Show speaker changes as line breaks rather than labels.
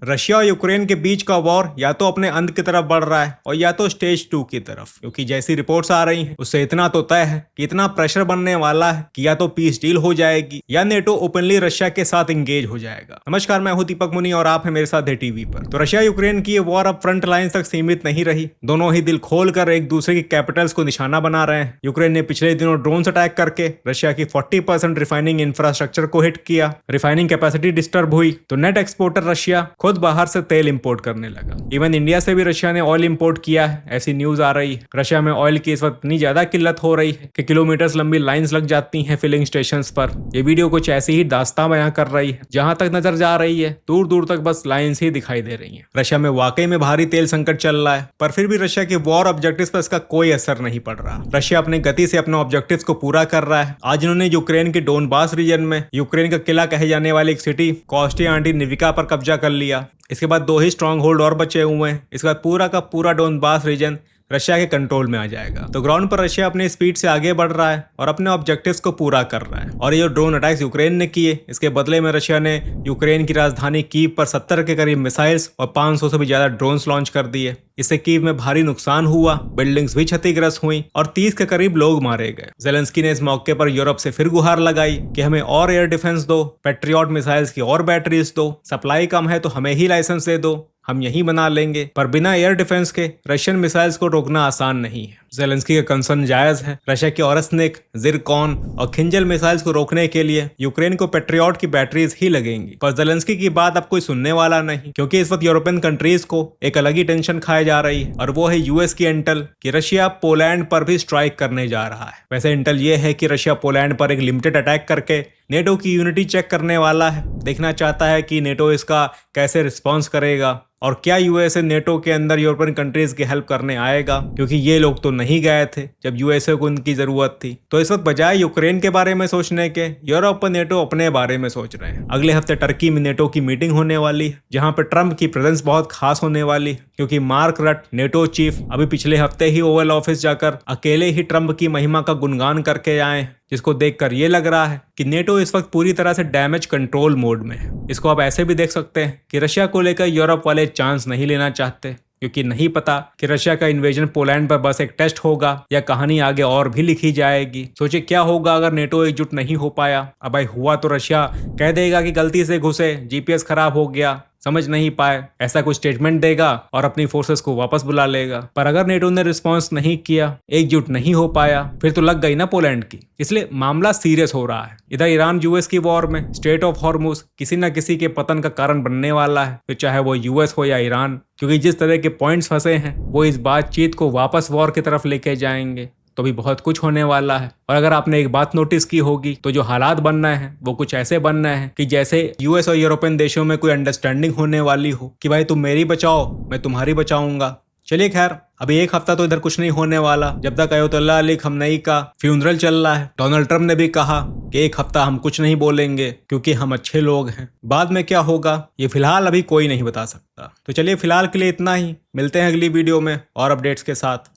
Russia और Ukraine के बीच का वॉर या तो अपने अंत की तरफ बढ़ रहा है और या तो स्टेज 2 की तरफ, क्योंकि जैसी रिपोर्ट्स आ रही हैं उससे इतना तो तय है कि इतना प्रेशर बनने वाला है कि या तो पीस डील हो जाएगी या नेटो ओपनली रशिया के साथ इंगेज हो जाएगा। नमस्कार, मैं हूं दीपक मुनि और आप हैं मेरे साथ टीवी पर। तो रशिया यूक्रेन की ये वॉर अब फ्रंट लाइन तक सीमित नहीं रही। दोनों ही दिल खोलकर एक दूसरे की कैपिटल्स को निशाना बना रहे हैं। यूक्रेन ने पिछले दिनों ड्रोन्स अटैक करके रशिया की 40% रिफाइनिंग इंफ्रास्ट्रक्चर को हिट किया। रिफाइनिंग कैपेसिटी डिस्टर्ब हुई तो नेट एक्सपोर्टर रशिया खुद बाहर से तेल इंपोर्ट करने लगा। इवन इंडिया से भी रशिया ने ऑयल इंपोर्ट किया है, ऐसी न्यूज आ रही है। रशिया में ऑयल की इस वक्त इतनी ज्यादा किल्लत हो रही है कि किलोमीटर्स लंबी लाइंस लग जाती हैं फिलिंग स्टेशंस पर। ये वीडियो कुछ ऐसी ही दास्तां बयां कर रही है। जहां तक नजर जा रही है दूर दूर तक बस लाइंस ही दिखाई दे रही हैं। रशिया में वाकई में भारी तेल संकट चल रहा है, पर फिर भी रशिया के वॉर ऑब्जेक्टिव्स पर इसका कोई असर नहीं पड़ रहा। रशिया अपनी गति से अपने ऑब्जेक्टिव्स को पूरा कर रहा है। आज इन्होंने यूक्रेन के डोनबास रीजन में यूक्रेन का किला कहे जाने वाली एक सिटी कोस्टियांटिनिविका पर कब्जा कर लिया। इसके बाद 2 ही स्ट्रॉन्ग होल्ड और बचे हुए हैं। इसके बाद पूरा का पूरा डोनबास रीजन रशिया के कंट्रोल में आ जाएगा। तो ग्राउंड पर रशिया अपनी स्पीड से आगे बढ़ रहा है और अपने ऑब्जेक्टिव्स को पूरा कर रहा है। और ये जो ड्रोन अटैक्स यूक्रेन ने किए, इसके बदले में रशिया ने यूक्रेन की राजधानी कीव पर 70 के करीब मिसाइल्स और 500 से भी ज्यादा ड्रोन्स लॉन्च कर दिए। इससे कीव में भारी नुकसान हुआ, बिल्डिंग्स भी क्षतिग्रस्त हुई और 30 के करीब लोग मारे गए। जेलेंस्की ने इस मौके पर यूरोप से फिर गुहार लगाई कि हमें और एयर डिफेंस दो, पेट्रियट मिसाइल्स की और बैटरीज दो, सप्लाई कम है तो हमें ही लाइसेंस दे दो, हम यही बना लेंगे। पर बिना एयर डिफेंस के रशियन मिसाइल्स को रोकना आसान नहीं है। जेलेंस्की का कंसर्न जायज है। रशिया की ओरेस्निक, जिरकॉन और खिंजल मिसाइल्स को रोकने के लिए यूक्रेन को पेट्रियट की बैटरीज ही लगेंगी। पर जेलेंस्की की बात अब कोई सुनने वाला नहीं, क्योंकि इस वक्त यूरोपियन कंट्रीज को एक अलग ही टेंशन खाई जा रही है और वो है यूएस की इंटेल कि रशिया पोलैंड पर भी स्ट्राइक करने जा रहा है। वैसे इंटेल ये है कि रशिया पोलैंड पर एक लिमिटेड अटैक करके नेटो की यूनिटी चेक करने वाला है। देखना चाहता है कि नेटो इसका कैसे रिस्पॉन्स करेगा और क्या यूएसए नेटो के अंदर यूरोपियन कंट्रीज की हेल्प करने आएगा, क्योंकि ये लोग तो नहीं गए थे जब यूएसए को उनकी जरूरत थी। तो इस वक्त बजाय यूक्रेन के बारे में सोचने के यूरोप और नेटो अपने बारे में सोच रहे हैं। अगले हफ्ते टर्की में नेटो की मीटिंग होने वाली है, जहां पर ट्रंप की प्रेजेंस बहुत खास होने वाली है, क्योंकि मार्क रट नेटो चीफ अभी पिछले हफ्ते ही ओवल ऑफिस जाकर अकेले ही ट्रंप की महिमा का गुणगान करके आए हैं, जिसको देखकर ये लग रहा है कि नेटो इस वक्त पूरी तरह से डैमेज कंट्रोल मोड में है। इसको आप ऐसे भी देख सकते हैं कि रशिया को लेकर यूरोप वाले चांस नहीं लेना चाहते, क्योंकि नहीं पता कि रशिया का इन्वेजन पोलैंड पर बस एक टेस्ट होगा या कहानी आगे और भी लिखी जाएगी। सोचे क्या होगा अगर नेटो एकजुट नहीं हो पाया। अब भाई हुआ तो रशिया कह देगा कि गलती से घुसे, जीपीएस खराब हो गया, समझ नहीं पाए, ऐसा कुछ स्टेटमेंट देगा और अपनी फोर्सेस को वापस बुला लेगा। पर अगर नेटो ने रिस्पांस नहीं किया, एकजुट नहीं हो पाया, फिर तो लग गई ना पोलैंड की। इसलिए मामला सीरियस हो रहा है। इधर ईरान यूएस की वॉर में स्ट्रेट ऑफ हॉर्मुज किसी न किसी के पतन का कारण बनने वाला है, फिर चाहे वो यूएस हो या ईरान, क्योंकि जिस तरह के पॉइंट्स फंसे हैं वो इस बातचीत को वापस वॉर की तरफ लेके जाएंगे। तो भी बहुत कुछ होने वाला है। और अगर आपने एक बात नोटिस की होगी तो जो हालात बन रहे हैं वो कुछ ऐसे बन रहे हैं कि जैसे यूएस और यूरोपियन देशों में कोई अंडरस्टैंडिंग होने वाली हो कि भाई तुम मेरी बचाओ, मैं तुम्हारी बचाऊंगा। चलिए खैर, अभी एक हफ्ता तो इधर कुछ नहीं होने वाला, जब तक अयतुल्लाह अली खमनई का फ्यूनरल चल रहा है। डोनाल्ड ट्रंप ने भी कहा कि एक हफ्ता हम कुछ नहीं बोलेंगे क्योंकि हम अच्छे लोग हैं। बाद में क्या होगा ये फिलहाल अभी कोई नहीं बता सकता। तो चलिए फिलहाल के लिए इतना ही, मिलते हैं अगली वीडियो में और अपडेट्स के साथ।